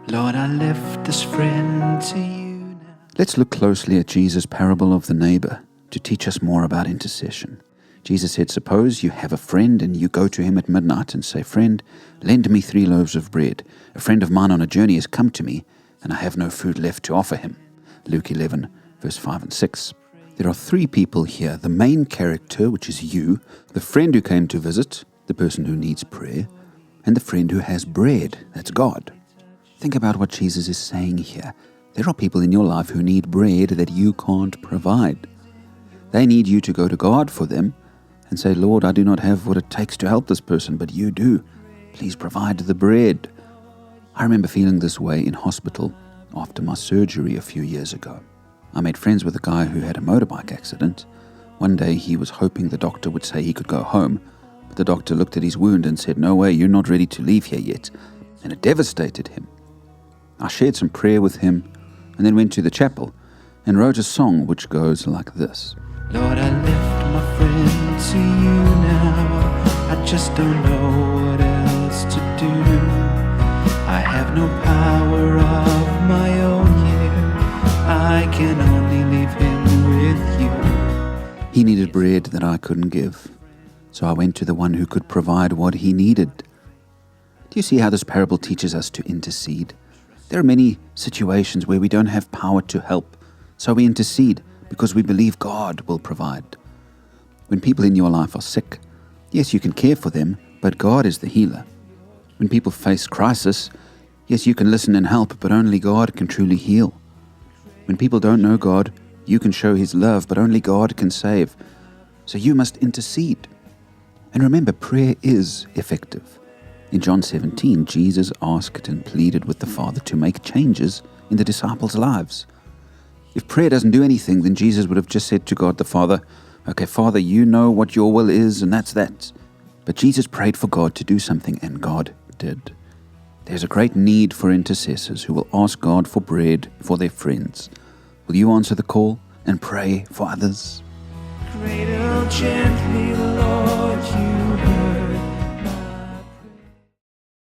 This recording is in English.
Lord, I lift this friend to you now. Let's look closely at Jesus' parable of the neighbor to teach us more about intercession. Jesus said, suppose you have a friend and you go to him at midnight and say, friend, lend me 3 loaves of bread. A friend of mine on a journey has come to me and I have no food left to offer him. Luke 11, verse 5 and 6. There are 3 people here. The main character, which is you, the friend who came to visit, the person who needs prayer, and the friend who has bread, that's God. Think about what Jesus is saying here. There are people in your life who need bread that you can't provide. They need you to go to God for them and say, Lord, I do not have what it takes to help this person, but you do. Please provide the bread. I remember feeling this way in hospital after my surgery a few years ago. I made friends with a guy who had a motorbike accident. One day he was hoping the doctor would say he could go home, but the doctor looked at his wound and said, no way, you're not ready to leave here yet. And it devastated him. I shared some prayer with him and then went to the chapel and wrote a song which goes like this. Lord, I lift my friend to you now. I just don't know what else to do. I have no power of my own here. I can only leave him with you. He needed bread that I couldn't give, so I went to the one who could provide what he needed. Do you see how this parable teaches us to intercede? There are many situations where we don't have power to help, so we intercede because we believe God will provide. When people in your life are sick, yes, you can care for them, but God is the healer. When people face crisis, yes, you can listen and help, but only God can truly heal. When people don't know God, you can show His love, but only God can save. So you must intercede. And remember, prayer is effective. In John 17, Jesus asked and pleaded with the Father to make changes in the disciples' lives. If prayer doesn't do anything, then Jesus would have just said to God the Father, okay, Father, you know what your will is, and that's that. But Jesus prayed for God to do something, and God did. There's a great need for intercessors who will ask God for bread for their friends. Will you answer the call and pray for others? Cradle gently, Lord, you